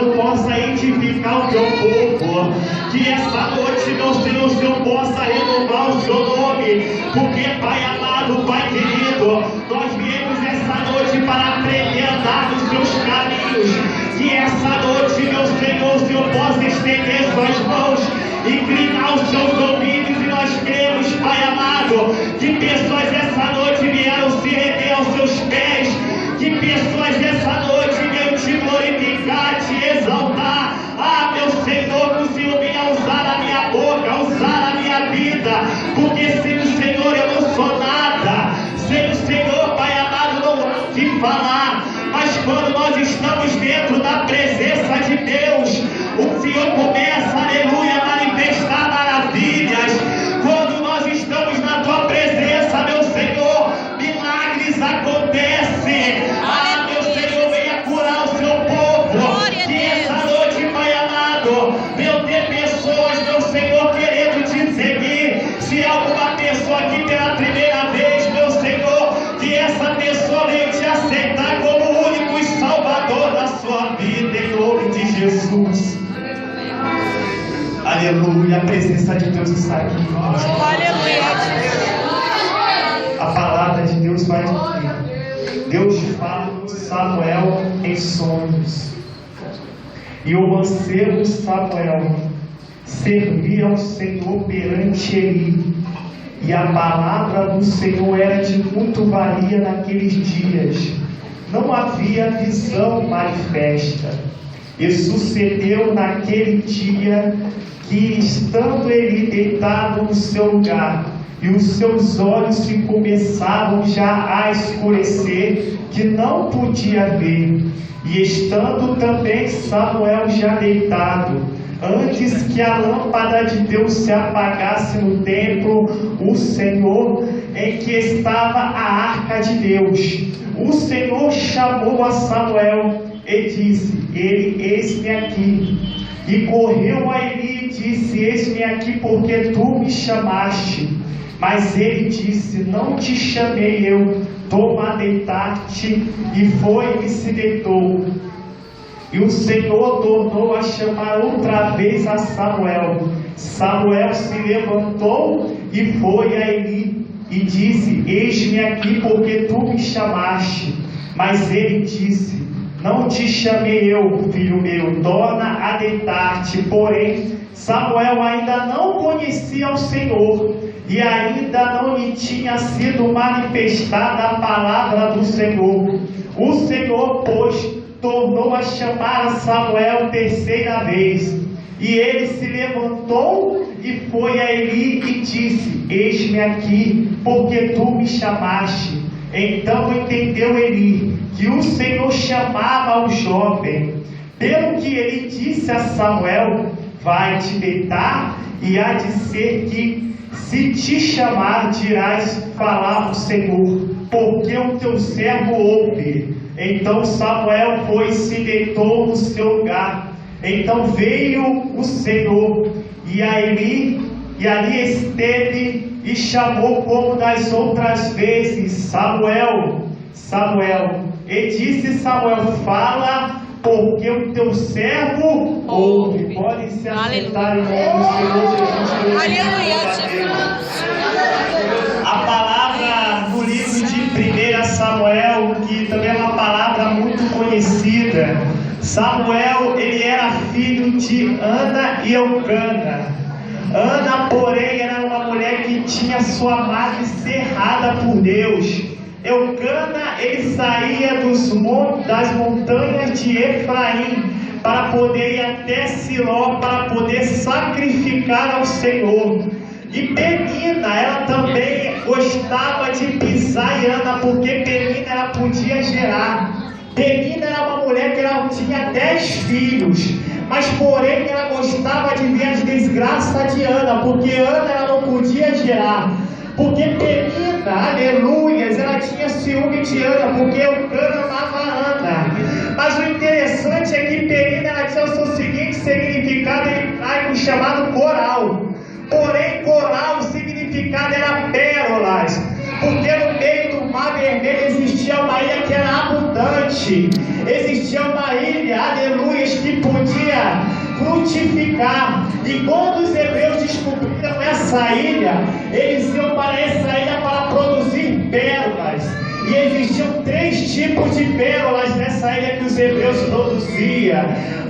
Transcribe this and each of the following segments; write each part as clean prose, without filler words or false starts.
amado, possa edificar o teu povo. Que essa noite, meu Senhor, o Senhor possa renovar o seu nome. Porque, Pai amado, Pai querido, nós viemos essa noite para aprender a andar nos teus caminhos. Que essa noite, meu Senhor, o Senhor possa estender suas mãos, inclinar os seus ouvidos, e nós cremos, Pai amado, que pessoas essa noite vieram se render aos seus pés, que pessoas essa noite vieram te glorificar, te exaltar. Ah, meu Senhor, que o Senhor venha usar a minha boca, usar a minha vida, porque sem o Senhor eu não sou nada, sem o Senhor, Pai amado, não há o que falar. Mas quando nós estamos dentro da presença de Deus, o Senhor começa, aleluia, a manifestar maravilhas. Quando nós estamos na tua presença, meu Senhor, milagres acontecem. Ah, meu Senhor, venha curar o seu povo. Que essa noite, Pai amado, meu Deus, pessoas, meu Senhor, querendo te seguir. Se alguma pessoa aqui pela primeira vez, meu Senhor, que essa pessoa venha te aceitar como o único e Salvador da sua vida, em nome de Jesus. Aleluia, a presença de Deus está aqui. Aleluia. A palavra de Deus vai dizer. Deus fala com Samuel em sonhos. E o mancebo Samuel servia ao Senhor perante Eli. E a palavra do Senhor era de muito valia naqueles dias. Não havia visão manifesta. E sucedeu naquele dia que, estando ele deitado no seu lugar, e os seus olhos se começavam já a escurecer, que não podia ver, e estando também Samuel já deitado, antes que a lâmpada de Deus se apagasse no templo, o Senhor, em que estava a arca de Deus, o Senhor chamou a Samuel e disse: eis-me aqui. E correu a Eli e disse: eis-me aqui, porque tu me chamaste. Mas ele disse: não te chamei eu, toma a deitar-te. E foi e se deitou. E o Senhor tornou a chamar outra vez a Samuel. Samuel se levantou e foi a Eli e disse: eis-me aqui, porque tu me chamaste. Mas ele disse: não te chamei eu, filho meu, torna a deitar-te. Porém, Samuel ainda não conhecia o Senhor, e ainda não lhe tinha sido manifestada a palavra do Senhor. O Senhor, pois, tornou a chamar a Samuel terceira vez. E ele se levantou e foi a Eli e disse: eis-me aqui, porque tu me chamaste. Então entendeu Eli que o Senhor chamava o jovem. Pelo que ele disse a Samuel: vai te deitar, e há de ser que, se te chamar, dirás: falar o Senhor, porque o teu servo ouve. Então Samuel foi e se deitou no seu lugar. Então veio o Senhor e a Eli, e ali esteve, e chamou como das outras vezes: Samuel, Samuel. E disse Samuel: fala, porque o teu servo ouve. Pode se assentar em nome do Senhor Jesus. Aleluia, Jesus. A palavra no livro de 1 Samuel, que também é uma palavra muito conhecida. Samuel, ele era filho de Ana e Eucana. Ana, porém, era uma mulher que tinha sua madre cerrada por Deus. Eucana, ele saía das montanhas de Efraim para poder ir até Siló, para poder sacrificar ao Senhor. E Penina, ela também gostava de pisar em Ana, porque Penina ela podia gerar. Penina era uma mulher que ela tinha 10 filhos, mas porém ela gostava de ver as desgraças de Ana, porque Ana ela não podia gerar. Porque Penina, aleluias, ela tinha ciúme de Ana, porque Eucana amava Ana. Mas o interessante é que Penina ela tinha o seu seguinte significado em hebraico chamado coral. Porém, coral, o significado era pérolas, porque no meio do Mar Vermelho existia uma ilha que era abundante, existia uma ilha, aleluia, que podia frutificar. E quando os hebreus descobriram essa ilha, eles iam para essa ilha para produzir pérolas. E existiam 3 tipos de pérolas nessa ilha que os hebreus produziam.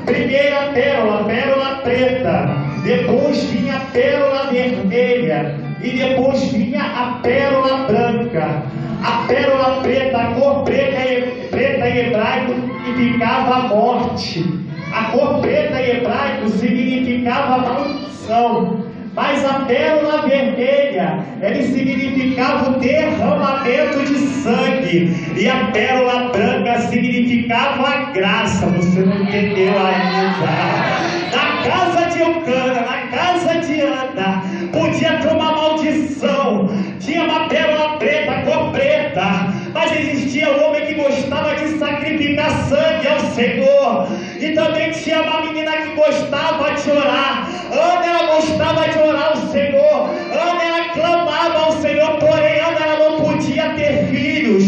Primeira pérola, pérola preta. Depois vinha a pérola vermelha. E depois vinha a pérola branca. A pérola preta, a cor preta em hebraico significava a morte. A cor preta em hebraico significava maldição. Mas a pérola vermelha, ele significava o derramamento de sangue. E a pérola branca significava a graça. Você não entendeu ainda? Na casa de Eucana, na casa de Ana, podia ter uma maldição. Tinha uma pérola preta, cor preta. Mas existia um homem que gostava de sacrificar sangue ao Senhor. E também tinha uma menina que gostava de orar. Ana, ela gostava de orar ao Senhor. Ana, ela clamava ao Senhor. Porém, Ana, ela não podia ter filhos.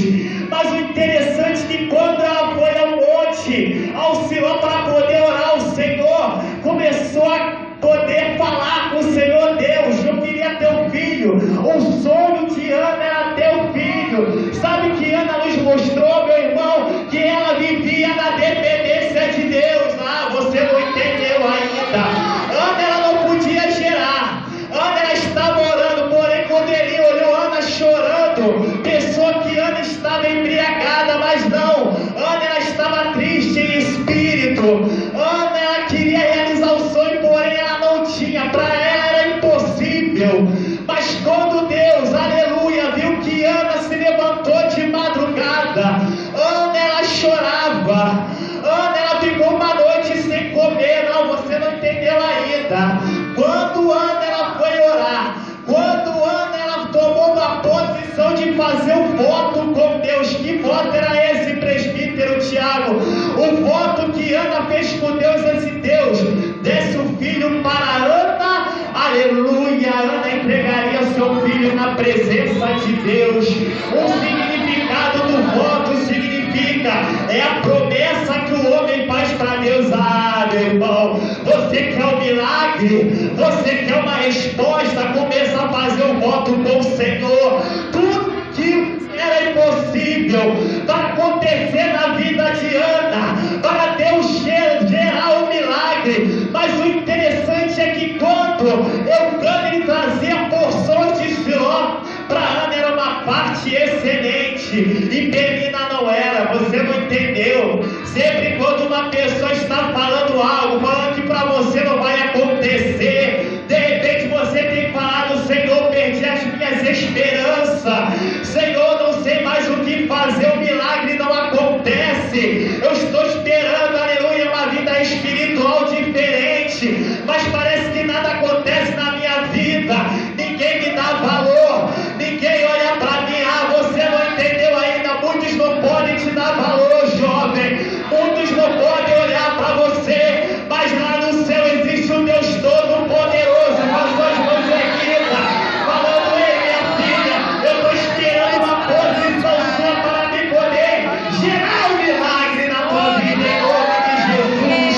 Mas o interessante é que quando ela foi ao monte, ao Siló, para poder orar ao Senhor, começou a poder falar com o Senhor Deus. Eu queria ter um filho. O sonho de Ana era ter um filho. Sabe que Ana nos mostrou, meu irmão, que ela vivia na dependência de Deus. Ah, você não entendeu ainda. Ana, ela não podia gerar. Ana, ela estava orando, porém quando ele olhou Ana chorando, pensou que Ana estava embriagada, mas não. Ana, ela estava triste em espírito. Ana, ela queria realizar o sonho, porém ela não tinha. Para ela era impossível. Mas quando Deus, aleluia, viu que Ana se levantou de madrugada, Ana, ela chorava. Ana, ela ficou uma noite sem comer. Não, você não entendeu ainda. Quando Ana, ela foi orar, quando Ana, ela tomou uma posição de fazer um voto com Deus. Que voto era esse, presbítero Tiago? O voto que Ana fez com Deus, esse Deus desse o filho para Ana, aleluia. Ana entregaria seu filho na presença de Deus. O significado do voto significa, é a promessa que o homem faz para Deus. Ah, meu irmão, você quer um milagre? Você quer uma resposta? Começa a fazer um voto com o Senhor. Tudo que era impossível para acontecer na vida de Ana, para Deus gerar um milagre. Mas o interessante é que quando Eucana, ele trazia porções de Siló, para Ana era uma parte excelente e Penina não era. Você não entendeu? Sempre quando uma pessoa está falando algo, falando que para você não vai acontecer, de repente você tem falado: Senhor, perdi as minhas esperanças, Senhor, não sei mais o que fazer, o milagre não acontece, eu estou esperando, aleluia, uma vida espiritual diferente, mas parece que nada acontece na minha vida, ninguém me dá valor, ninguém olha para mim. Ah, você não entendeu ainda. Muitos não podem te dar valor, jovem, muitos não podem olhar para você, mas lá no céu existe um Deus Todo-Poderoso com as suas mãos erguidas, falando: ei, minha filha, eu estou esperando uma posição sua para me poder gerar um milagre na tua vida, em nome de Jesus.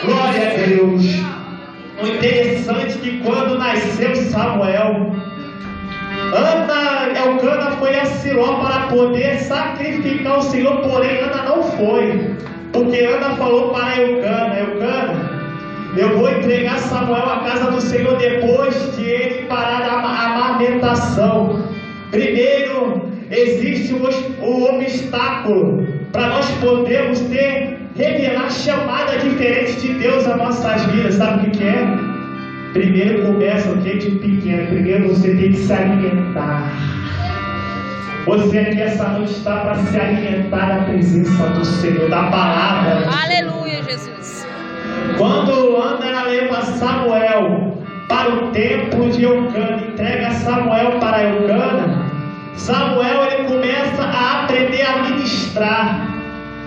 Glória a Deus. O interessante é que quando nasceu Samuel, Eucana foi a Siló para poder sacrificar o Senhor, porém Ana não foi, porque Ana falou para Eucana: Eucana, eu vou entregar Samuel à casa do Senhor depois de ele parar a amamentação. Primeiro, existe o obstáculo para nós podermos revelar chamada diferente de Deus às nossas vidas. Sabe o que é? Primeiro começa o que? De pequeno. Primeiro você tem que se alimentar. Você aqui essa noite está para se alimentar da presença do Senhor, da palavra. Aleluia, Jesus. Quando Ana leva Samuel para o templo de Eucana, entrega Samuel para Eucana, Samuel ele começa a aprender a ministrar.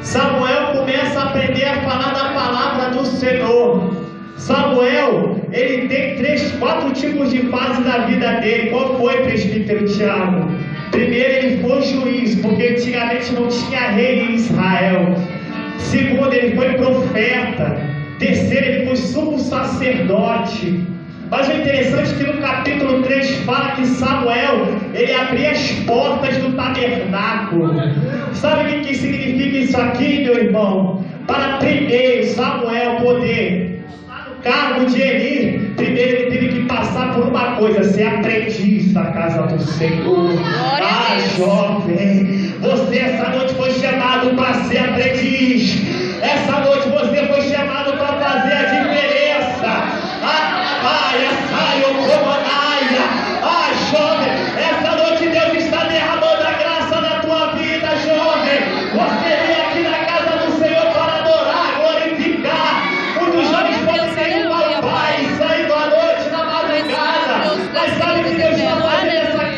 Samuel começa a aprender a falar da palavra do Senhor. Samuel, ele tem 4 tipos de fase da vida dele. Qual foi, presbítero Tiago? Primeiro, ele foi juiz, porque antigamente não tinha rei em Israel. Segundo, ele foi profeta. Terceiro, ele foi sumo sacerdote. Mas o interessante é que no capítulo 3 fala que Samuel, ele abria as portas do tabernáculo. Sabe o que significa isso aqui, meu irmão? Para primeiro Samuel poder estar no cargo de Eli, primeiro ele teve que passar por uma coisa: ser aprendiz da casa do Senhor. Ah, jovem, você essa noite foi chamado para ser aprendiz. Essa noite você foi chamado para fazer a diferença. Jovem, essa noite Deus está derramando a graça na tua vida, jovem. Você vem aqui na casa do Senhor para adorar, glorificar. Muitos jovens podem ter um pai saindo à noite, na madrugada, mas sabe que Deus está fazendo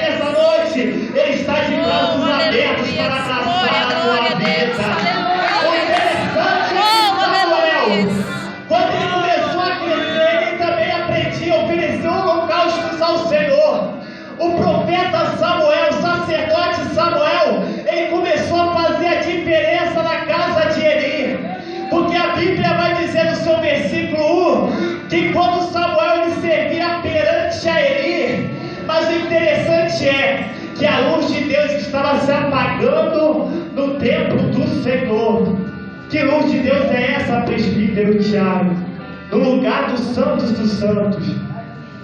essa noite? Ele está de braços abertos para abraçar a tua vida. O interessante é que Samuel, quando ele começou a crescer, ele também aprendia a oferecer holocaustos ao Senhor. O profeta Samuel, o sacerdote Samuel, ele começou a fazer a diferença na casa de Eli. Porque a Bíblia vai dizer no seu versículo 1 que quando Samuel ele servia perante a Eli, mas o interessante é que a luz de Deus estava se apagando no templo do Senhor. Que luz de Deus é essa, presbítero Tiago? No lugar dos santos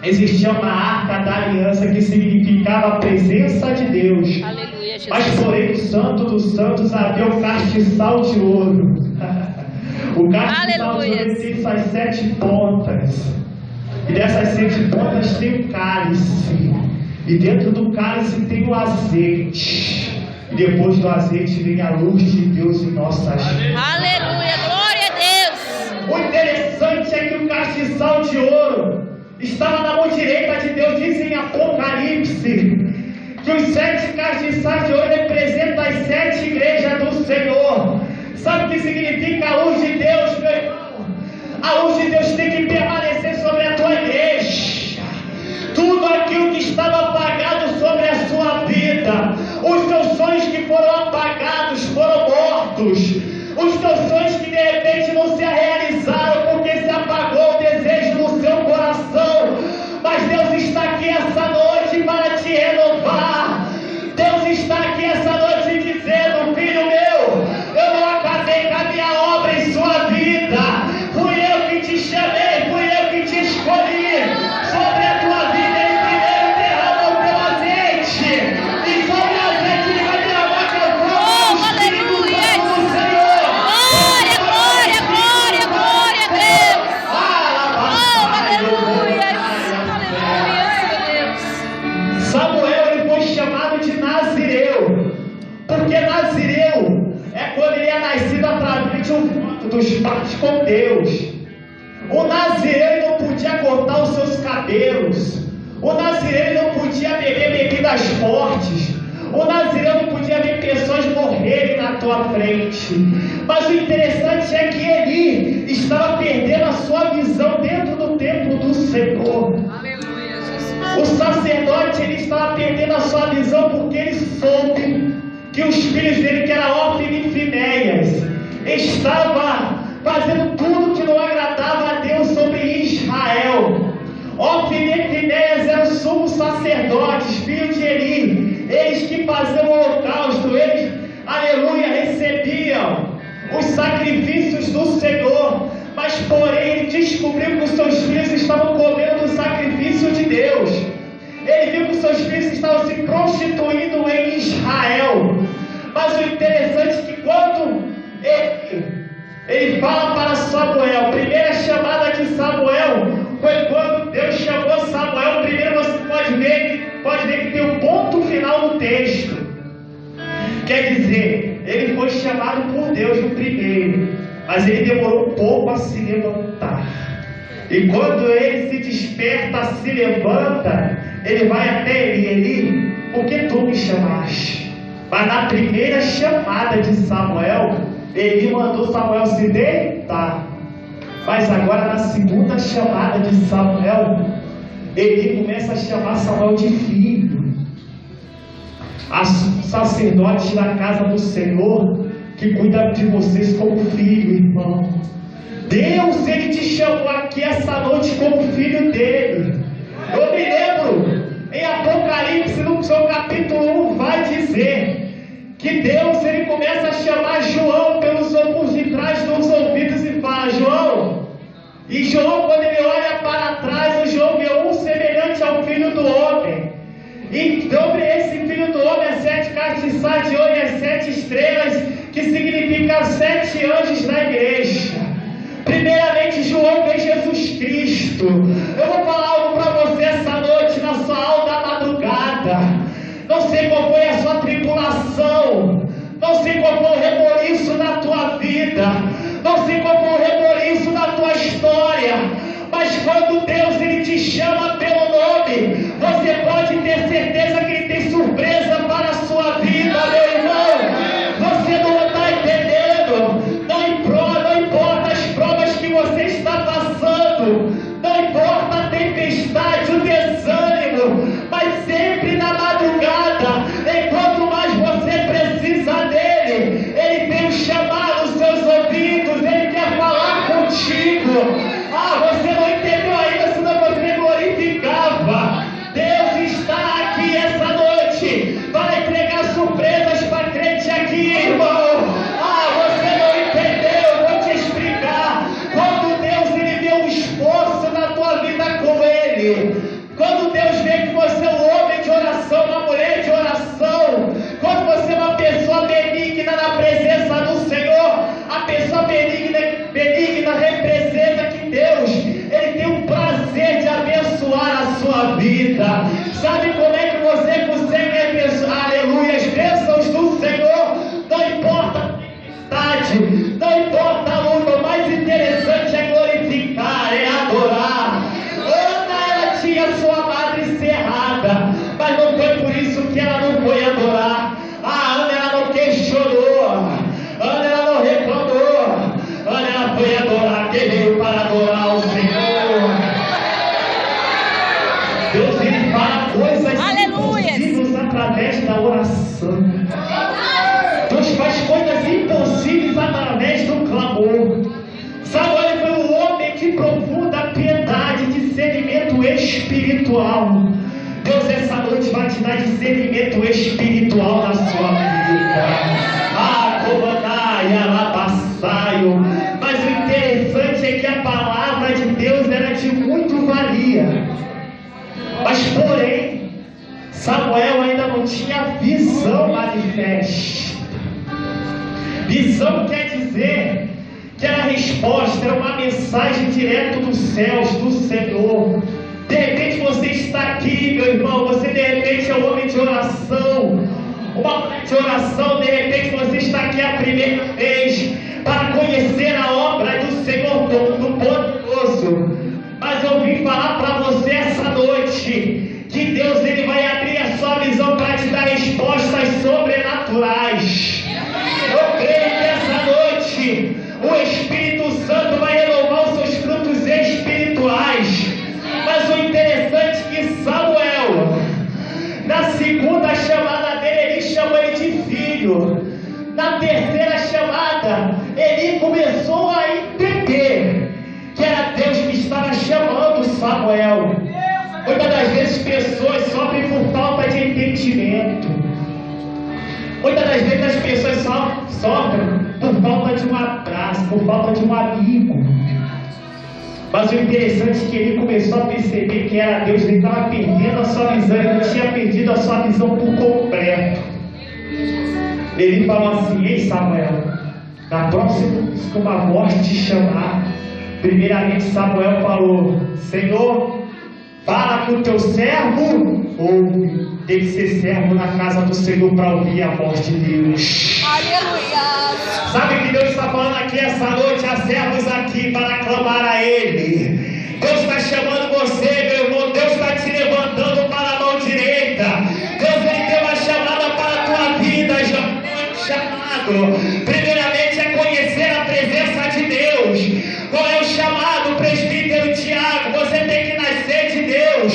existia uma arca da aliança que significava a presença de Deus. Aleluia, Jesus. Mas porém no santo dos santos havia o castiçal de ouro. O castiçal de ouro tem suas 7 pontas. E dessas 7 pontas tem o cálice. E dentro do cálice tem o azeite. E depois do azeite vem a luz de Deus em nossas vidas. Aleluia, glória a Deus. O interessante é que o castiçal de ouro estava na mão direita de Deus. Diz em Apocalipse que os 7 castiçais de ouro representam as 7 igrejas do Senhor. Sabe o que significa a luz de Deus, meu irmão? A luz de Deus tem que permanecer sobre a tua igreja. Tudo aquilo que estava apagado sobre a sua vida, os teus sonhos que foram apagados, foram mortos, os teus sonhos que de repente não se realizaram porque se apagou o desejo no seu coração, mas Deus está aqui essa noite para te renovar. Deus está aqui essa noite dizendo: filho meu, eu não acabei com a minha obra em sua vida, fui eu que te chamei, fui eu que te escolhi. Sobre a tua vida ele primeiro derrama o teu azeite, e sobre o azeite ele vai derramar teu fogo. Aleluia, do Senhor. Glória, glória, glória a Deus. Aleluia, aleluia, Deus. Samuel ele foi chamado de Nazireu, porque Nazireu é quando ele é nascido através de um voto dos pactos com Deus. O Nazireu não podia cortar os seus cabelos. O Nazireu não podia beber bebidas fortes. O Nazireu não podia ver pessoas morrerem na tua frente. Mas o interessante é que Eli estava perdendo a sua visão dentro do templo do Senhor. Aleluia, Jesus. O sacerdote ele estava perdendo a sua visão porque ele soube que os filhos dele, que eram Hófni e Finéias, estavam fazendo tudo que não agradava a Deus sobre Israel. Hófni e Finéias eram sumos sacerdotes, filhos de Eli, eles que faziam o holocausto, eles, aleluia, recebiam os sacrifícios do Senhor, mas porém ele descobriu que os seus filhos estavam comendo o sacrifício de Deus. Ele viu que os seus filhos estavam se prostituindo em Israel. Mas o interessante é que quando ele fala para Samuel, a primeira chamada de Samuel foi quando Deus chamou Samuel. Primeiro você pode ver que tem um ponto final no texto. Quer dizer, ele foi chamado por Deus no primeiro, mas ele demorou um pouco a se levantar. E quando ele se desperta, se levanta, ele vai até Eli: por que tu me chamaste? Mas na primeira chamada de Samuel, Eli mandou Samuel se deitar. Mas agora na segunda chamada de Samuel, Eli começa a chamar Samuel de filho. Os sacerdotes da casa do Senhor, que que cuida de vocês como filho, irmão. Deus, Ele te chamou aqui essa noite como filho dele. Eu me lembro, em Apocalipse, no seu capítulo 1, vai dizer que Deus, Ele começa a chamar João por detrás dos ouvidos e fala: João. E João, quando ele olha para trás, o João vê um semelhante ao Filho do Homem. E sobre esse Filho do Homem, as 7 castiças de ouro e as 7 estrelas, que significa 7 anjos na igreja. Primeiramente, João vê Jesus Cristo. Eu vou falar algo para você essa noite, na sua aula da madrugada. Não sei qual foi a sua tribulação, não sei qual foi o reboliço na tua vida, não sei qual foi o reboliço na tua história, mas quando Deus, Ele te chama pelo nome, você pode ter certeza que Ele tem surpresa para a sua vida, meu irmão. Você não está entendendo. Não importa as provas que você está passando, não importa a tempestade, o desânimo, mas sempre na madrugada, enquanto mais você precisa dele, Ele tem chamado os seus ouvidos, Ele quer falar contigo. Você não entendeu ainda, senão você glorificava. Deus está aqui essa noite para entregar surpresas para crente aqui, irmão. Você não entendeu, eu vou te explicar. Quando Deus, Ele vê um esforço na tua vida com Ele, quando Deus vê que você é um homem de oração, uma mulher de oração, quando você é uma pessoa benigna na presença do Senhor, a pessoa benigna representa que Deus, Ele tem o prazer de abençoar a sua vida. Sabe como é que você consegue abençoar, aleluia, as bênçãos do Senhor? Não importa a tempestade, não importa a luta, o mais interessante é glorificar, é adorar. Ela tinha sua madre cerrada, mas não foi por isso que ela não foi adorar. Ana, ela não questionou, Ana, ela não reclamou, Ana, ela foi adorar. Quem veio para adorar o Senhor? Deus, Ele fala coisas impossíveis através da oração. Deus faz coisas impossíveis através do clamor. Samuel foi um homem de profunda piedade, discernimento espiritual. Deus essa noite vai te dar discernimento espiritual na sua vida. Mas o interessante é que a palavra de Deus era de muito valia. Mas porém, Samuel ainda não tinha visão manifesta. Visão quer dizer que era a resposta, era uma mensagem direto dos céus, do Senhor. De repente você está aqui, meu irmão, você de repente é um homem de oração, uma mulher de oração, de repente você está aqui a primeira vez para conhecer a obra do Senhor do Poderoso. Mas eu vim falar para você essa noite que Deus, Ele vai abrir a sua visão para te dar respostas sobrenaturais. Eu creio que essa noite o Espírito Santo vai renovar os seus frutos espirituais. Mas o interessante é que Samuel, na segunda chamada dele, ele chamou ele de filho. Na terceira chamada, ele começou a entender que era Deus que estava chamando Samuel. Muitas das vezes pessoas sofrem por falta de entendimento. Muitas das vezes as pessoas sofrem por falta de um abraço, por falta de um amigo. Mas o interessante é que ele começou a perceber que era Deus, ele estava perdendo a sua visão, ele tinha perdido a sua visão por completo. Ele falou assim: ei Samuel, na próxima vez que uma morte te chamar, primeiramente Samuel falou: Senhor, fala que o teu servo ouve. Tem que ser servo na casa do Senhor para ouvir a voz de Deus. Aleluia! Sabe o que Deus está falando aqui essa noite? Há servos aqui para clamar a Ele. Deus está chamando você, meu irmão. Deus está te levantando para a mão direita. Deus, Ele tem uma chamada para a tua vida. Chamado primeiramente é conhecer a presença de Deus. Qual é o chamado, presbítero Tiago? Você tem que nascer de Deus.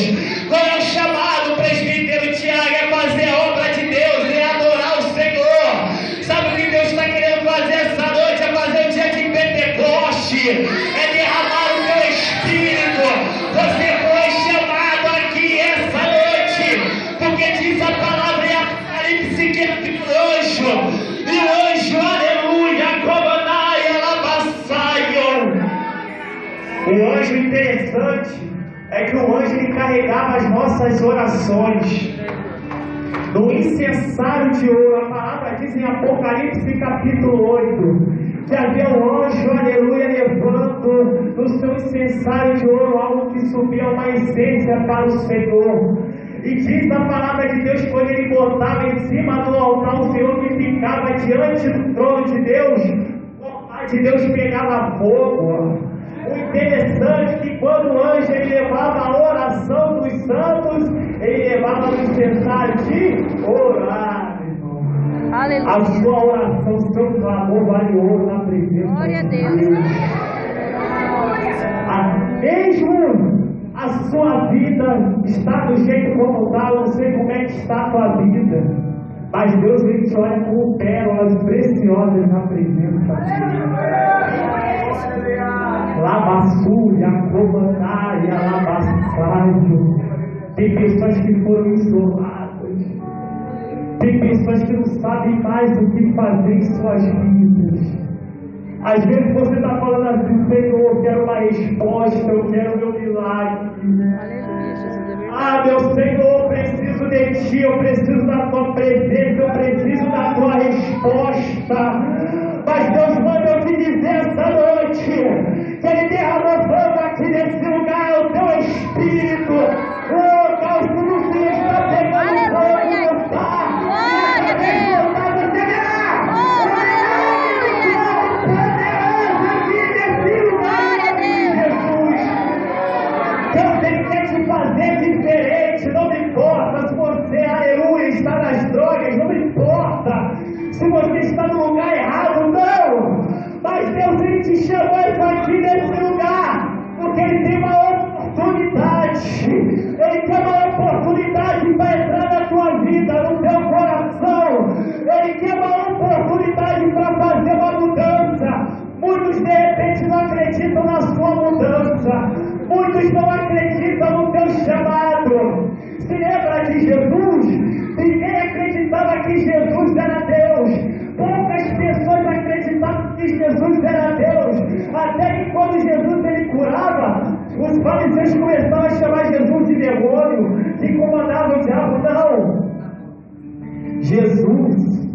Qual é o chamado, presbítero Tiago? É fazer a obra de Deus, é adorar o Senhor. Sabe o que Deus está querendo fazer? é derramar o teu Espírito. Você foi chamado aqui essa noite, porque diz a palavra em Apocalipse que é o anjo, e o anjo, aleluia, comanai, alabaçaiam. O anjo interessante é que o anjo ele carregava as nossas orações. No incensário de ouro, a palavra diz em Apocalipse capítulo 8, que havia um anjo, aleluia, levando no seu incensário de ouro algo que subia uma essência para o Senhor. E diz a palavra de Deus, quando ele botava em cima do altar, o Senhor que ficava diante do trono de Deus, o altar de Deus pegava fogo. O interessante é que quando o anjo ele levava a oração dos santos, ele levava no incensário de orar, irmão. Aleluia. A sua oração, seu clamor vale ouro na presença Glória a de Deus. Mesmo a sua vida está do jeito como está, eu não sei como é que está a tua vida, mas Deus ele te olha como pérolas preciosas na presença dele. Labassulha, comandaia, labassário. Tem pessoas que foram isoladas. Tem pessoas que não sabem mais o que fazer em suas vidas. Às vezes você está falando assim, Senhor, eu quero uma resposta, eu quero meu milagre. Aleluia, Jesus, é verdade. Ah, meu Senhor, eu preciso de Ti, eu preciso da Tua presença, eu preciso da Tua resposta. Mas Deus manda eu te dizer essa noite, que Ele derramou fogo aqui nesse lugar, o Teu Espírito. Oh, Deus, tudo que está pegando fogo, tá? Glória a Deus. Deus ele quer te fazer diferente, não me importa se você, aleluia, está nas drogas, não me importa se você está no lugar errado, não, mas Deus ele te chamou aqui nesse lugar, porque Ele tem uma oportunidade, Ele tem uma oportunidade para entrar na tua vida, no teu coração, Ele tem uma oportunidade para fazer uma mudança. Muitos de repente não acreditam na sua mudança, muitos não acreditam no teu chamado. Se lembra de Jesus? Ninguém acreditava que Jesus era Deus. Poucas pessoas acreditavam que Jesus era Deus. Até que quando Jesus ele curava, os fariseus começaram a chamar Jesus de demônio, que comandava o diabo. Não. Jesus,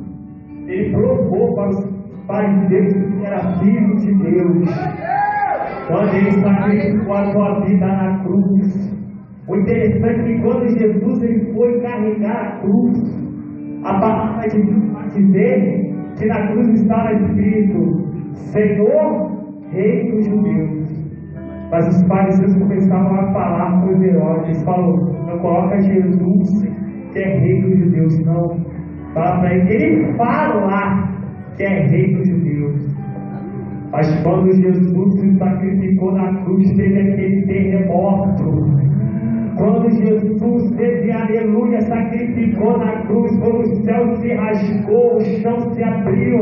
ele provou para os fariseus que era filho de Deus. Quando ele sacrificou a sua vida na cruz. O interessante é que quando Jesus ele foi carregar a cruz, a palavra de Deus vai dizer que na cruz estava escrito: Senhor, Rei dos Judeus. Mas os fariseus começaram a falar com os Herodes. Eles falaram: não coloca Jesus, que é Rei dos Judeus, não. Fala para ele fala que é Rei dos Judeus. Mas quando Jesus se sacrificou na cruz, teve aquele terremoto. Quando Jesus teve, aleluia, sacrificou na cruz, quando o céu se rasgou, o chão se abriu.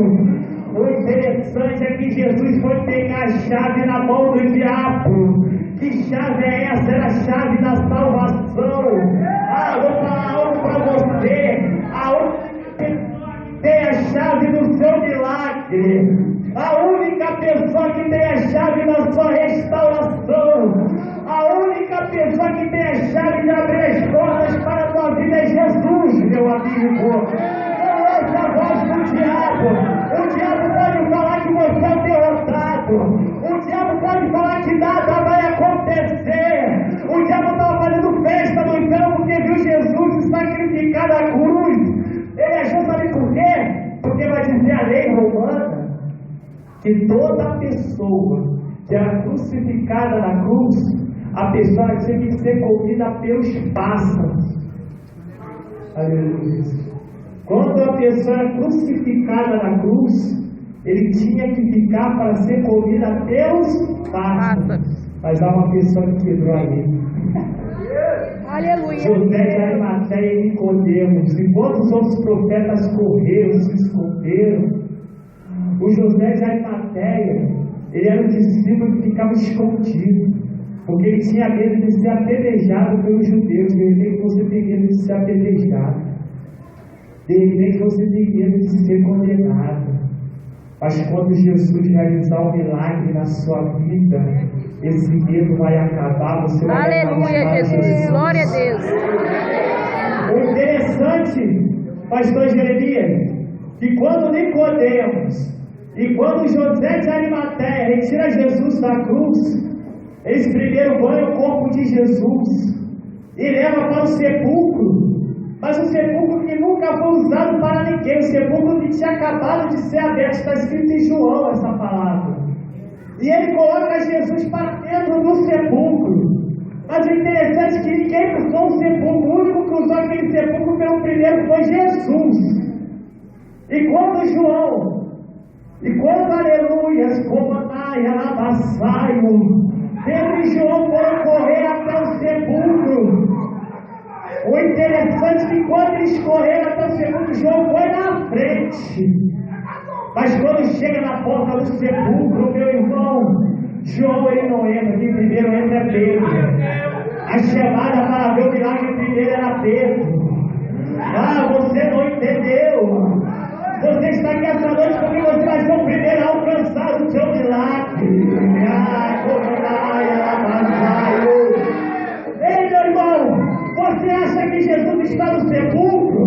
O interessante é que Jesus foi pegar a chave na mão do diabo. Que chave é essa? Era a chave da salvação. Ah, vou falar algo para você. A única pessoa que tem a chave do seu milagre. A única pessoa que tem a chave da sua restauração, a única pessoa que tem a chave de abrir as portas para a tua vida é Jesus, meu amigo. Não ouça a voz do diabo. O diabo pode falar que você é derrotado. O diabo pode falar que nada vai acontecer. O diabo estava fazendo festa no céu porque viu Jesus sacrificar na cruz. Ele achou, sabe por quê? Porque vai dizer a lei romana que toda pessoa que era crucificada na cruz, a pessoa tinha que ser comida pelos pássaros. Aleluia. Quando a pessoa era crucificada na cruz, ele tinha que ficar para ser comida pelos pássaros. Mas há uma pessoa que quebrou a lei. Aleluia. José de Arimateia e Nicodemos, enquanto os outros profetas correram, se esconderam, o José de Arimateia, Ele era um discípulo que ficava escondido, porque ele tinha medo de ser apedrejado pelos judeus. De repente você tem medo de ser apedrejado, de repente você tem medo de ser condenado. Mas quando Jesus realizar o milagre na sua vida, esse medo vai acabar. Você vai Aleluia, Jesus. Glória a Deus. O interessante, pastor Jeremias, que quando Nicodemos e quando José de Arimateia retira Jesus da cruz, eles primeiro banham o corpo de Jesus e levam para o sepulcro. Mas o sepulcro que nunca foi usado para ninguém, o sepulcro que tinha acabado de ser aberto, está escrito em João essa palavra. E ele coloca Jesus para dentro do sepulcro. Mas o interessante é que ninguém usou o sepulcro, o único que usou aquele sepulcro pelo primeiro foi Jesus. E quando aleluias, como Pedro e João foram correr até o sepulcro. O interessante é que quando eles correram até o sepulcro, João foi na frente. Mas quando chega na porta do sepulcro, meu irmão, João ele não entra, quem primeiro entra é Pedro. A chamada para ver o milagre primeiro era Pedro. Ah, você não entendeu. Você está aqui essa noite porque você vai ser o primeiro a alcançar o seu milagre. Ei, meu irmão, você acha que Jesus está no sepulcro?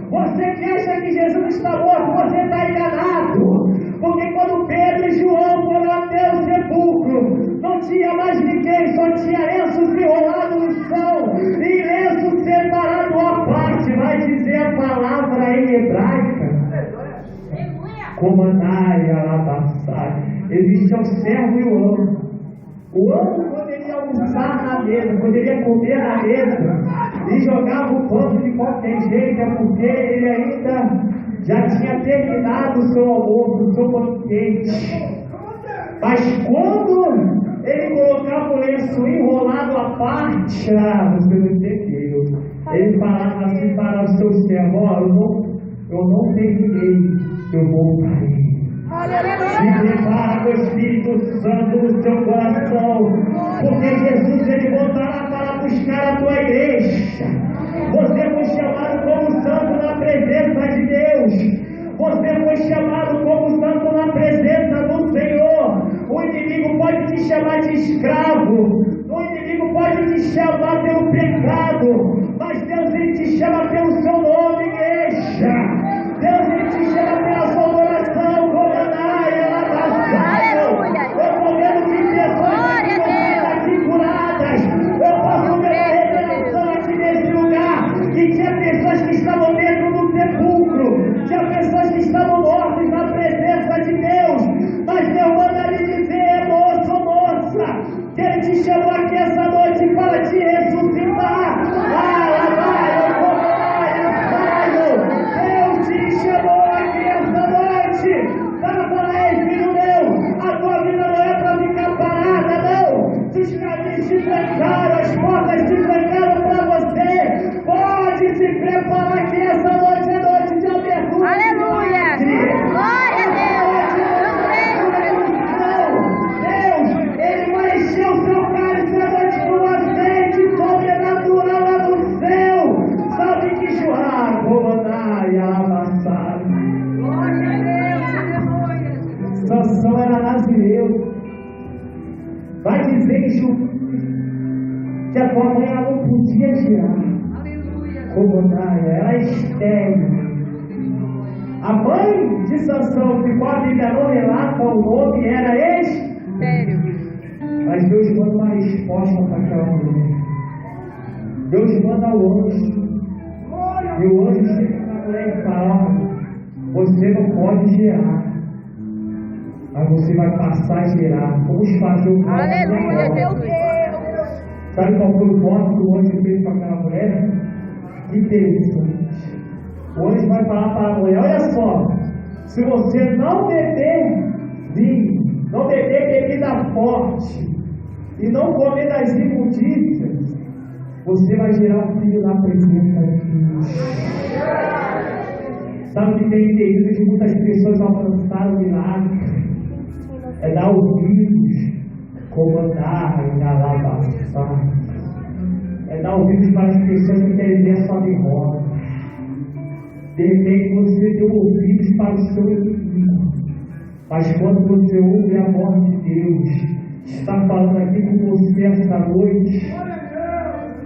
Você que acha que Jesus está morto, você está enganado. Porque quando Pedro e João foram até o sepulcro, não tinha mais ninguém, só tinha lenços enrolados no chão e lenços separados à parte. Vai dizer a palavra em hebraica. Comandai, alabaçai. Existe o servo e o amo. O amo poderia almoçar na mesa, poderia comer na mesa e jogava o pão de qualquer jeito, é porque ele ainda já tinha terminado o seu almoço, o seu banquete. Mas quando ele colocava o lenço enrolado à parte, você não entendeu. Ele falava assim para o seu servo: eu não terminei. Eu voltarei. Se prepara com o Espírito Santo no seu coração, porque Jesus ele voltará para buscar a tua igreja. Você foi chamado como santo na presença de Deus. Você foi chamado como santo na presença do Senhor. O inimigo pode te chamar de escravo, o inimigo pode te chamar pelo pecado, mas Deus ele te chama pelo seu nome, igreja. Deus ele te chama pela sua oração, Aleluia. Eu estou vendo que pessoas estão aqui curadas. Eu posso ver a revelação aqui nesse lugar. Que tinha pessoas que estavam dentro do sepulcro, tinha pessoas que estavam mortas na presença de Deus. Mas Deus manda lhe dizer, moça, que Ele te chamou aqui essa noite para te ressuscitar. Deus te chamou aqui essa noite para falar: ei, filho meu, a tua vida não é para ficar parada, não. Se os caminhos se trancaram, as portas se trancaram para você, pode se preparar que essa noite é noite de abertura. Aleluia! Glória a Deus, Ele vai encher o seu cálice a noite com azeite sobrenatural lá do céu. Sabe que churrasco, comandai, alabaçai. Sansão era nazireu. Vai dizer que a tua mãe ela não podia gerar. Comandai, ela é estéril. A mãe de Sansão, que a Bíblia não relata o nome, era estéril. Mas Deus manda uma resposta para aquela mulher. Deus manda o anjo. E o anjo chega na mulher e fala: você não pode gerar, mas você vai passar a gerar. Vamos fazer o voto. Aleluia, Deus. Sabe qual foi o voto que o anjo fez para aquela mulher? Que interessante. O anjo vai falar para a mulher: olha só, se você não beber vinho, não beber bebida forte e não comer das imundícias, você vai gerar um filho na presença de Deus. Sabe que tem período de muitas pessoas alcançaram o milagre. é dar ouvidos, comandar, alabaçar, é dar ouvidos para as pessoas que querem ver a sua derrota. De repente você deu ouvidos para o seu inimigo, mas quando você ouve a voz de Deus, está falando aqui com você esta noite,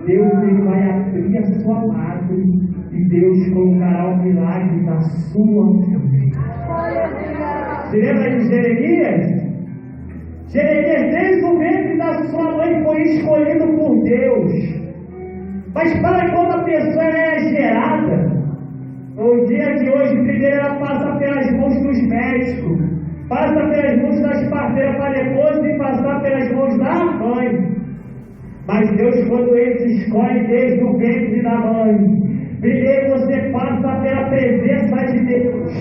Deus ele vai abrir a sua madre e Deus colocará um milagre na sua vida. Você lembra de Jeremias? Jeremias, desde o ventre da sua mãe, foi escolhido por Deus. Mas para quando a pessoa é gerada, no dia de hoje, primeiro ela passa pelas mãos dos médicos, passa pelas mãos das parteiras, para depois passar pelas mãos da mãe. Mas Deus, quando Ele te escolhe desde o ventre da mãe, primeiro você passa pela presença de Deus.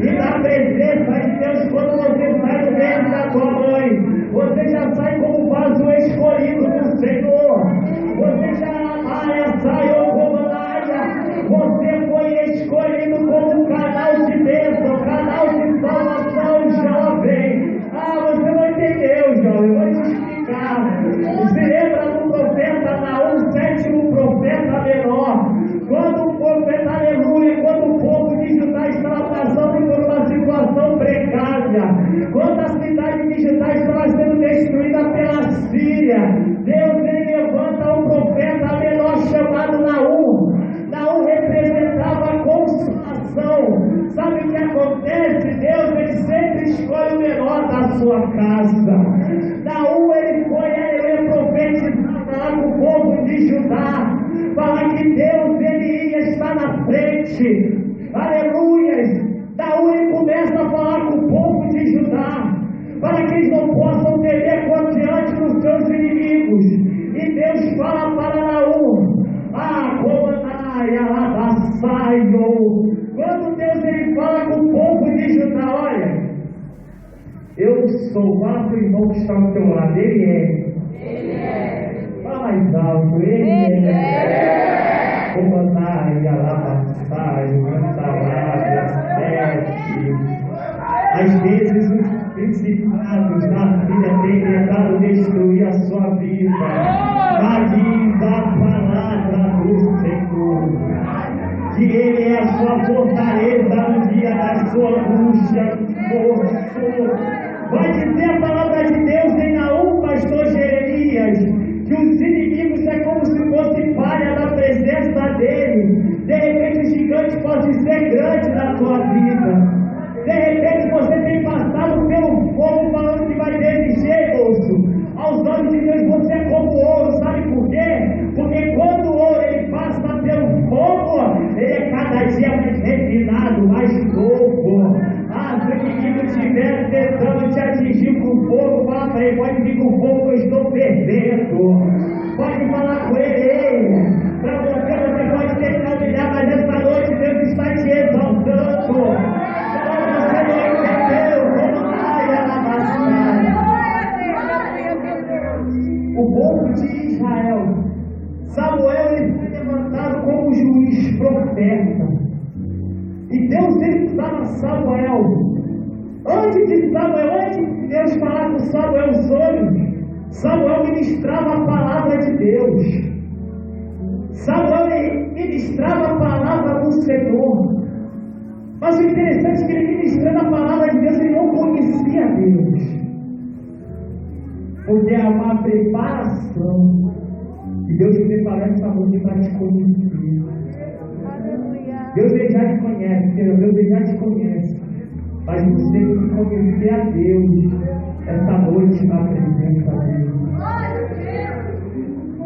E na presença de Deus, quando você sai do ventre da tua mãe, você já sai como vaso escolhido do Senhor. Você já saiu como Naia. Você foi escolhido como canal de bênção, canal de salvação, jovem. Você não entendeu, jovem, eu vou te explicar. Se lembra do profeta Naum, sétimo profeta menor? Quando o profeta, aleluia, quando o povo de Judá estava passando por uma situação precária, quando a cidade de Judá estava sendo destruída pela Síria, Deus ele levanta um profeta menor chamado Naum. Naum representava a consolação. Sabe o que acontece? Deus ele sempre escolhe o menor da sua casa. Naum ele foi profetizar para o povo de Judá, falar que Deus ele ia estar na frente. Aleluia! Naum ele começa a falar com o povo de Judá, para que eles não possam temer diante dos seus inimigos. E Deus fala para Naum: quando Deus ele fala com o povo de Judá, olha, eu sou, fala para o irmão que está ao teu lado, Ele é. Fala mais alto, Ele é. Comandai, alabaçai, mantalária, sete. Às vezes os principados na vida têm tentado destruir a sua vida, mas diz a palavra do Senhor que Ele é a sua fortaleza no dia da sua angústia, vai dizer a palavra de Deus em Naum, pastor Jeremias, que os inimigos é como se fosse palha na presença dele. De repente o gigante pode ser grande na sua vida. De repente você tem passado pelo fogo falando que vai desistir, moço. Aos olhos de Deus você é como ouro, sabe por quê? Porque quando o ouro ele passa pelo fogo, ele é cada dia mais refinado, mais novo. Se o inimigo estiver tentando te atingir com fogo, fala para ele: pode vir com fogo que eu estou fervendo. Pode falar com ele. Para você pode ter que humilhar, mas essa noite Deus está te exaltando. O povo de Israel, Samuel ele foi levantado como juiz, profeta, e Deus ele estava Samuel. Antes de Deus falar com Samuel os sonhos, Samuel ministrava a palavra de Deus. Samuel ministrava a palavra do Senhor. Mas o interessante é que ele ministrando a palavra de Deus, ele não conhecia Deus. Porque há uma preparação que Deus preparou essa noite para te conhecer. Deus ele já te conhece, Deus ele já te conhece. Mas você tem que conhecer a Deus essa noite na presença dele.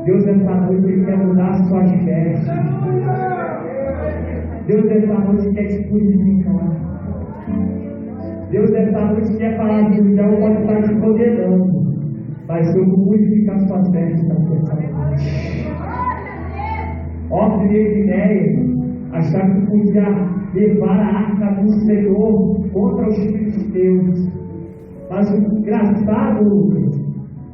Deus essa noite ele quer mudar as suas vestes. Deus essa noite quer te purificar. Deus essa noite quer falar que o diabo pode estar te condenando, mas eu vou purificar suas vestes essa noite. Ofne e Enéia acharam que podia levar a arca do Senhor contra os filhos de Deus. Mas o engraçado, Lucas,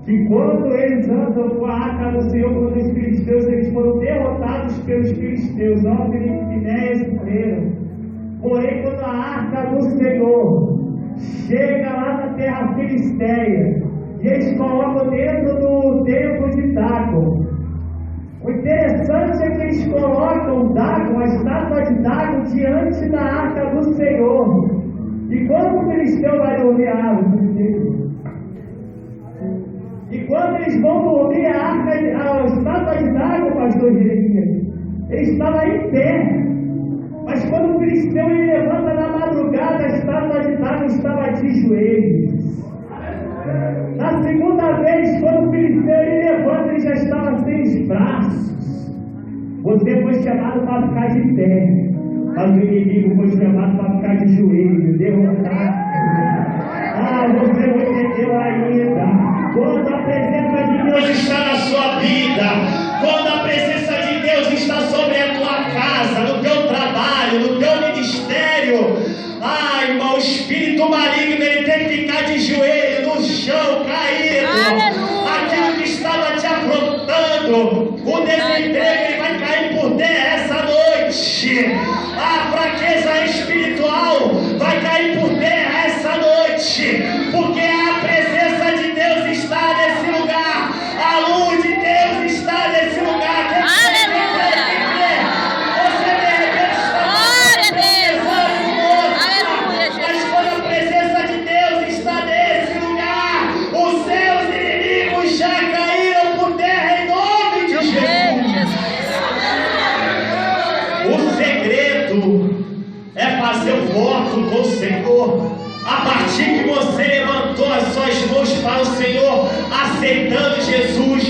que quando eles andam com a arca do Senhor contra os filhos de Deus, eles foram derrotados pelos filisteus. Ofne e Enéia morreram. Porém, quando a arca do Senhor chega lá na terra filisteia e eles colocam dentro do templo de Dagon. O interessante é que eles colocam Dagon, a estátua de Dagon, diante da arca do Senhor. E quando o filisteu vai dormir, e quando eles vão dormir, a estátua de Dagon, pastor Jeremias, ele estava em pé. Mas quando o filisteu ele levanta na madrugada, a estátua de Dagon estava de joelhos. Na segunda vez, quando o filisteu ele levanta, ele já estava sem os braços. Você foi chamado para ficar de pé, mas o inimigo foi chamado para ficar de joelho, derrotado. Você não entendeu ainda. Quando a presença de Deus está na sua vida, quando a presença de Deus está sobre a tua casa, no teu trabalho, no teu ministério, irmão, o espírito maligno ele tem que ficar de joelho no chão, caído. Aleluia. Aquilo que estava te afrontando, o desemprego ele vai cair por terra essa noite. A fraqueza espiritual vai cair por terra essa noite, porque a presença de Deus está nesse lugar, a luz de Deus está nesse lugar. Aleluia. Você de repente está Aleluia, mas quando a presença de Deus está nesse lugar, os seus inimigos já caíram por terra em nome de Jesus. O segredo é fazer o voto com o Senhor. A partir que você levantou as suas mãos para o Senhor, aceitando Jesus,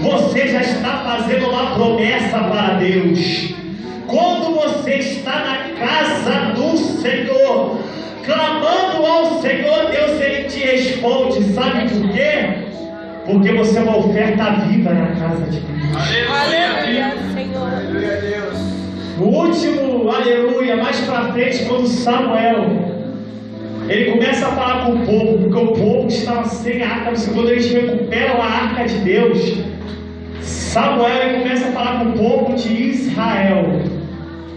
você já está fazendo uma promessa para Deus. Quando você está na casa do Senhor, clamando ao Senhor, Deus ele te responde. Sabe por quê? Porque você é uma oferta viva na casa de Deus. Aleluia, Senhor. No último, aleluia, mais para frente, quando Samuel ele começa a falar com o povo, porque o povo estava sem a arca do Senhor. Quando eles recuperam a arca de Deus, Samuel ele começa a falar com o povo de Israel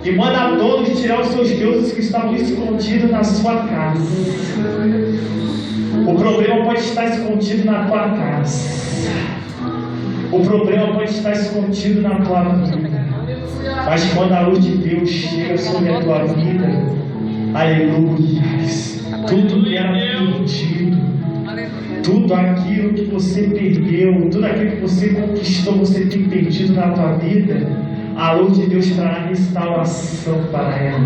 e manda a todos tirar os seus deuses que estavam escondidos na sua casa. O problema pode estar escondido na tua casa, o problema pode estar escondido na tua vida, mas quando a luz de Deus chega sobre a tua vida, aleluia, tudo que era perdido, tudo aquilo que você perdeu, tudo aquilo que você conquistou, você tem perdido na tua vida, a luz de Deus trará restauração para ela.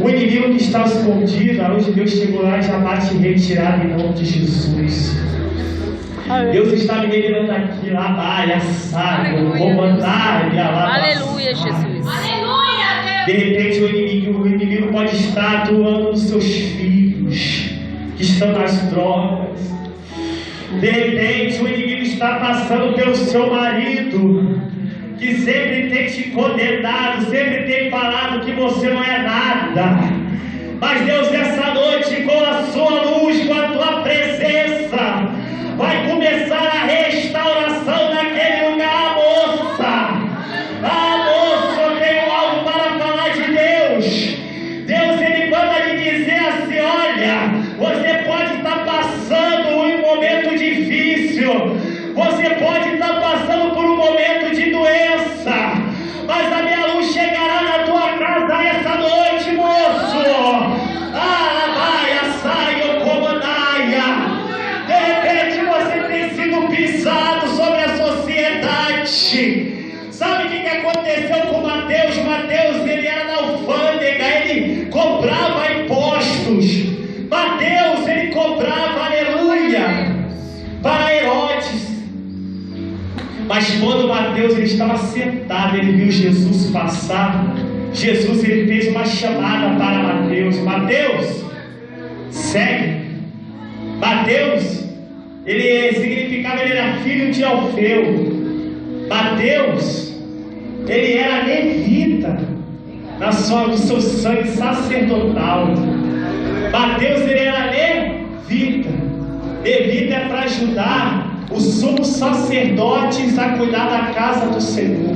O inimigo que estava escondido, a luz de Deus chegou lá e já vai te retirar em nome de Jesus. Deus está me revelando aqui, lá vai, assado, comandar, Aleluia, Jesus. De repente o inimigo pode estar atuando nos seus filhos que estão nas drogas. De repente o inimigo está passando pelo seu marido, que sempre tem te condenado, sempre tem falado que você não é nada. Mas Deus nessa noite, com a sua luz, com a tua presença, vai começar a restauração naquele lugar, moça. Moça, eu tenho algo para falar de Deus. Deus ele manda lhe dizer assim: olha, você pode estar passando um momento difícil, você pode estar passando por um momento de doença, mas a minha luz chegará na tua casa essa noite, moço. De repente você tem sido pisado sobre a sociedade. Sabe o que aconteceu com Mateus? Mateus ele era na alfândega, ele cobrava impostos. Mateus ele cobrava, aleluia, para Herodes. Mas quando Mateus ele estava sentado, ele viu Jesus passar. Jesus ele fez uma chamada para Mateus: Mateus, segue. Mateus, ele significava, ele era filho de Alfeu. Mateus, ele era levita, no seu sangue sacerdotal. Mateus, ele era levita. Levita é para ajudar os sumos sacerdotes a cuidar da casa do Senhor.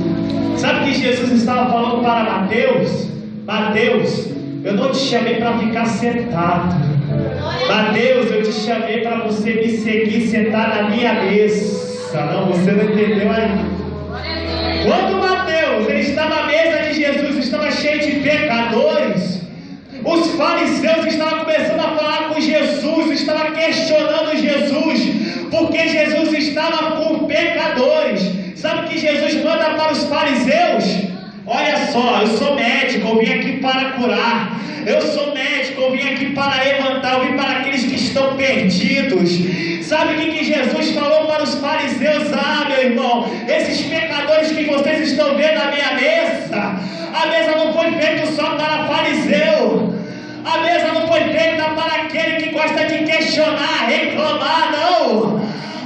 Sabe o que Jesus estava falando para Mateus? Mateus, eu não te chamei para ficar sentado. Mateus, eu te chamei para você me seguir, sentar na minha mesa. Não, você não entendeu ainda. Quando Mateus ele estava à mesa de Jesus, estava cheio de pecadores, os fariseus estavam começando a falar com Jesus, estavam questionando Jesus, porque Jesus estava com pecadores. Sabe o que Jesus manda para os fariseus? Olha só, eu sou médico, eu vim aqui para curar. Eu sou médico, eu vim aqui para levantar, eu vim para aqueles que estão perdidos. Sabe o que Jesus falou para os fariseus? Ah, meu irmão, esses pecadores que vocês estão vendo à minha mesa, a mesa não foi feita só para fariseu. A mesa não foi feita para aquele que gosta de questionar, reclamar, não.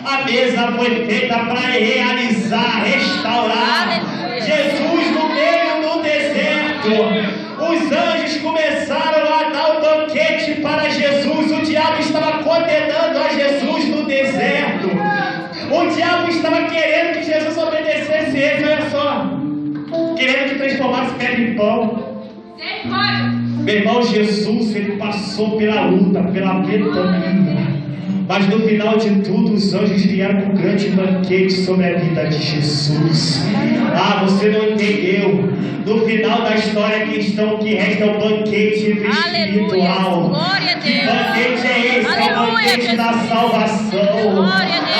A mesa foi feita para realizar, restaurar. Jesus no meio do deserto. Os anjos começaram a dar o banquete para Jesus. O diabo estava condenando a Jesus no deserto. O diabo estava querendo que Jesus obedecesse ele, olha só. Querendo que transformasse pedra em pão. Meu irmão, Jesus, ele passou pela luta, pela betania. Mas no final de tudo, os anjos vieram com um grande banquete sobre a vida de Jesus. Ah, você não entendeu. No final da história cristã, o que resta é o banquete espiritual. Glória a Deus. Que banquete é esse? Aleluia, é o banquete Jesus. da salvação. Glória a Deus.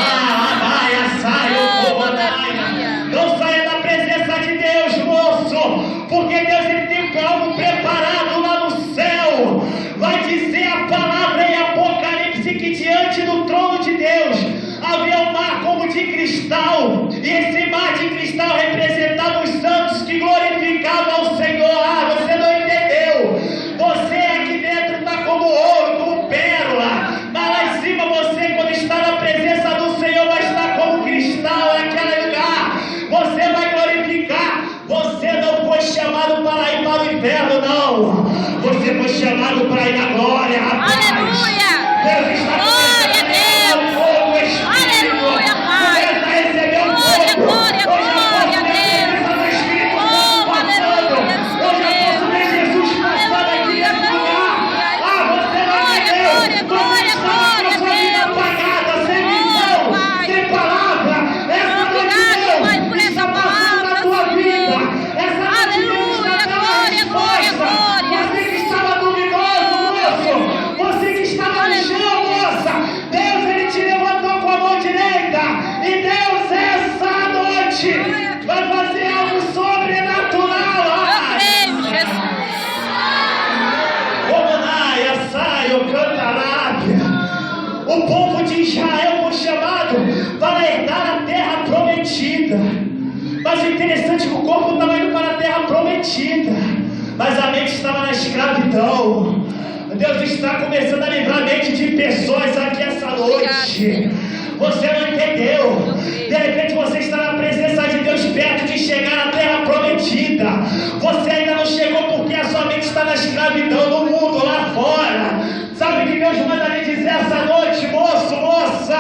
Não saia da presença de Deus, moço, porque Deus ele tem algo preparado lá no céu. Vai dizer a palavra em Apocalipse que diante do trono de Deus havia um mar como de cristal, e esse mar de cristal representava os santos que glorificavam ao Senhor. Ah, você não entendeu. Você aqui dentro está como ouro, como pérola, mas lá em cima você, quando está na presença do Senhor, vai estar como cristal naquele lugar. Você vai glorificar. Você não foi chamado para ir para o inferno, não. Você foi chamado para ir à glória, rapaz. Aleluia. Deus está Glória a Deus. fogo, Espírito. Aleluia, Pai. Começa a receber o Glória, fogo. glória, glória a Deus. Oh, aleluia, Eu já posso ver Jesus passando aqui nesse lugar. Ah, você não entendeu. Glória, glória, glória, Você está com a sua vida apagada, sem visão, Pai. sem palavra. Essa noite Obrigado, Deus Pai, por essa está passando palavra, na tua vida. Senhor. Essa noite Deus está Aleluia, dando a glória, glória, resposta. glória. Você que estava duvidoso, moço. Você que estava no chão, moça. Deus, ele te levantou com a mão direita. E Deus, essa noite, vai fazer algo sobrenatural. Eu creio, Jesus. Comunaia, saio, cantarábia. O povo de Israel foi chamado para herdar a terra prometida. Mas o interessante é que o corpo estava indo para a terra prometida, mas a mente estava na escravidão. Deus está começando a livrar a mente de pessoas aqui essa noite. Você não entendeu. De repente você está na presença de Deus, perto de chegar na terra prometida. Você ainda não chegou porque a sua mente está na escravidão, no mundo, lá fora. Sabe o que Deus manda lhe dizer essa noite, moço, moça?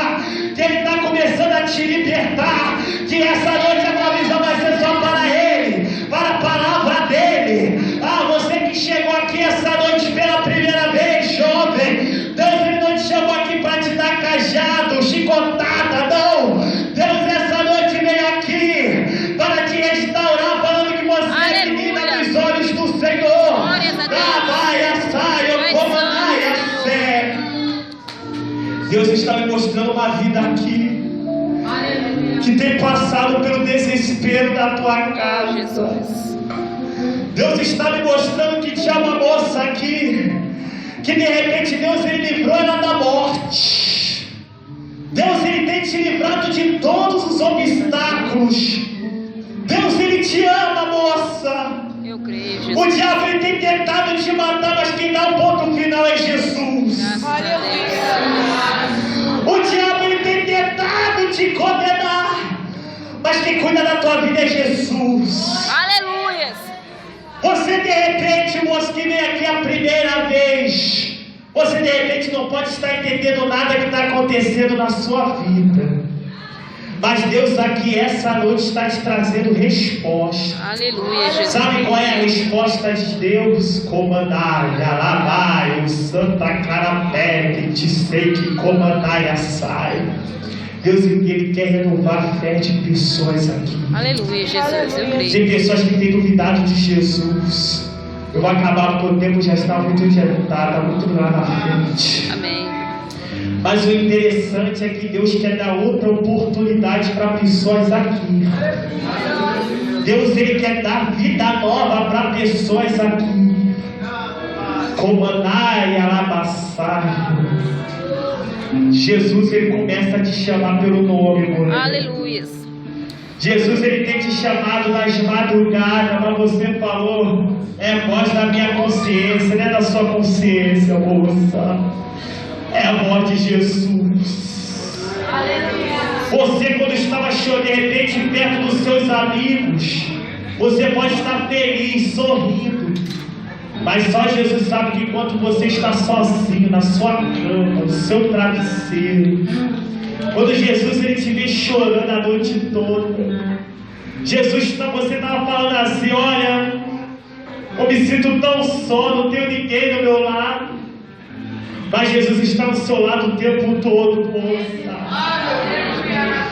Que Ele está começando a te libertar. Que essa noite a tua visão vai ser só para Ele, para a palavra dEle. Ah, você que chegou aqui essa noite pela primeira vez, jovem, Deus ele não te chamou aqui para te dar cajado, chicotada, não. Deus essa noite veio aqui para te restaurar, falando que você é menina dos olhos do Senhor. Glórias a Deus. Deus está me mostrando uma vida aqui que tem passado pelo desespero da tua casa. Jesus. Deus está me mostrando que tinha uma moça aqui que de repente Deus ele livrou ela da morte. Deus ele tem te livrado de todos os obstáculos. Deus ele te ama, moça. Eu creio, Jesus. O diabo ele tem tentado te matar, mas quem dá o ponto final é Jesus. Graças a Deus. O diabo ele tem tentado te condenar, mas quem cuida da tua vida é Jesus. Aleluia. Você de repente, moço, que vem aqui a primeira vez, você de repente não pode estar entendendo nada que está acontecendo na sua vida. Mas Deus aqui essa noite está te trazendo resposta. Aleluia, Jesus. Sabe qual é a resposta de Deus? Comandai, alabai, o Santa Carapé, que te sei que comandai a sai. Deus, Ele quer renovar a fé de pessoas aqui. Aleluia, Jesus, eu creio. Tem pessoas que têm duvidado de Jesus. Eu vou acabar porque o tempo já está muito adiantado, está muito lá na frente. Amém. Mas o interessante é que Deus quer dar outra oportunidade para pessoas aqui. Deus, Ele quer dar vida nova para pessoas aqui. Comandai, alabaçai. Jesus, Ele começa a te chamar pelo nome, mulher. Aleluia. Jesus, Ele tem te chamado nas madrugadas, mas você falou, é a voz da minha consciência, não é da sua consciência, moça. É a voz de Jesus. Você, quando estava chorando, de repente, perto dos seus amigos, você pode estar feliz, sorrindo. Mas só Jesus sabe que enquanto você está sozinho, na sua cama, no seu travesseiro, quando Jesus Ele te vê chorando a noite toda, Jesus, você estava falando assim, olha, eu me sinto tão só, não tenho ninguém do meu lado. Mas Jesus está ao seu lado o tempo todo, moça.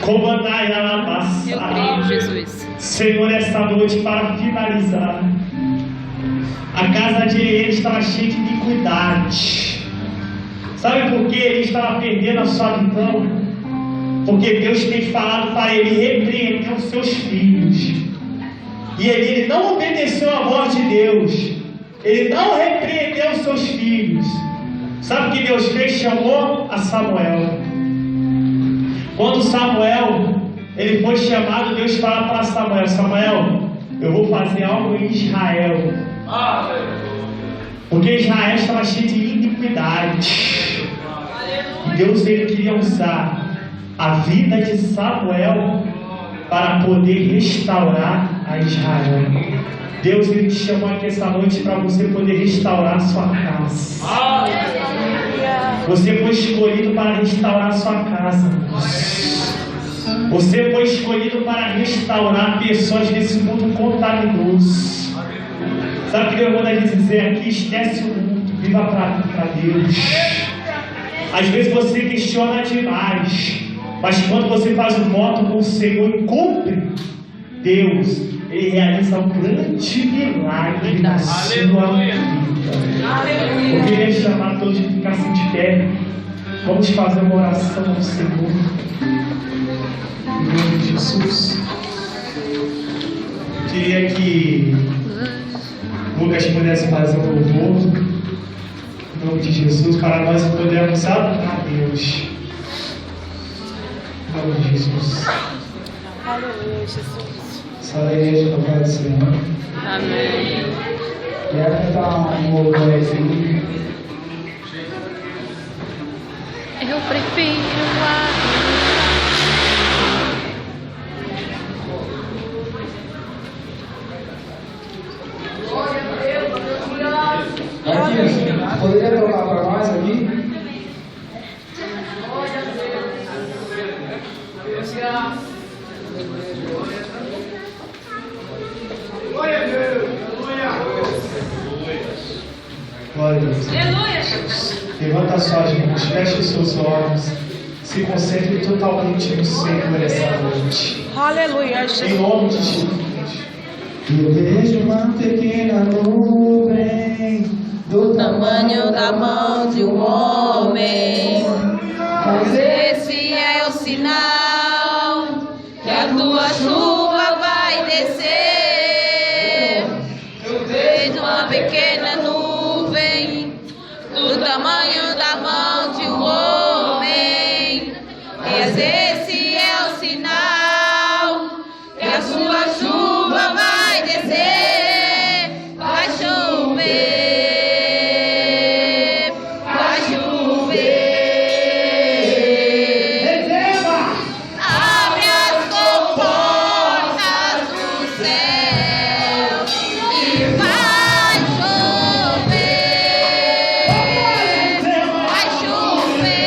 Comandai a alabaça. Eu creio, Jesus. Senhor, essa noite, para finalizar, a casa de Ele estava cheia de iniquidade. Sabe por que ele estava perdendo a sua visão? Porque Deus tem falado para ele repreender os seus filhos. E ele não obedeceu a voz de Deus. Ele não repreendeu os seus filhos. Sabe o que Deus fez? Chamou a Samuel. Quando Samuel ele foi chamado, Deus fala para Samuel: Samuel, eu vou fazer algo em Israel. Porque Israel estava cheio de iniquidade. E Deus ele queria usar a vida de Samuel para poder restaurar a Israel. Deus ele te chamou aqui essa noite para você poder restaurar a sua casa. Você foi escolhido para restaurar a sua casa. Você foi escolhido para restaurar pessoas desse mundo contagioso. Sabe o que eu vou dizer aqui? Esquece o mundo, viva para Deus. Às vezes você questiona demais, mas quando você faz um voto com o Senhor e cumpre, Deus ele realiza um grande milagre na sua vida. Eu queria chamar todos que ficassem de pé. Vamos fazer uma oração ao Senhor. Em nome de Jesus. Eu queria que Lucas pudesse fazer um louvor. Em nome de Jesus, para nós podermos adorar a Deus. Em nome de Jesus. Aleluia, Jesus. Só a igreja para o Senhor. Amém. Quero cantar um louvor assim. Eu prefiro a Aqui, poderia tocar para nós aqui? Glória a Deus. Aleluia, Jesus. Levanta suas mãos, feche os seus olhos, se concentre totalmente no Senhor essa noite. Aleluia, Em Jesus. nome de Jesus. Eu vejo uma pequena nuvem do Tamanho da mão de um homem. Mas esse é o sinal que a tua chuva vai descer. Eu vejo uma pequena nuvem do tamanho da mão de um homem. Mas esse é o sinal que a sua chuva vai descer. Vai chover, vai chover. Abre as comportas do céu e vai chover, vai chover.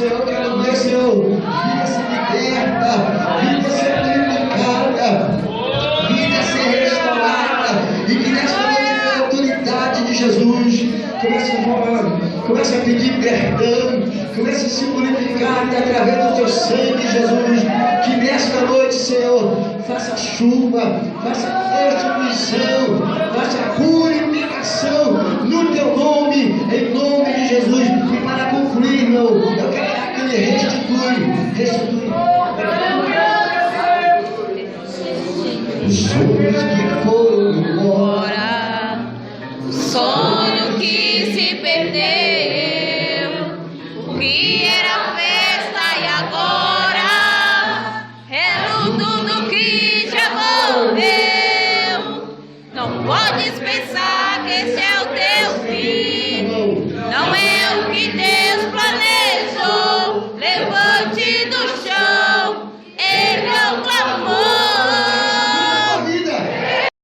Senhor, eu quero ver, Senhor, vida ser liberta, vida ser purificada, vida ser restaurada, e que nesta noite, pela autoridade de Jesus, comece a falar, comece a pedir perdão, comece a se purificar através do teu sangue, Jesus, que nesta noite, Senhor, faça chuva, faça restituição, faça purificação no teu nome, em nome de Jesus. E para concluir, irmão, eu quero que ele restitui.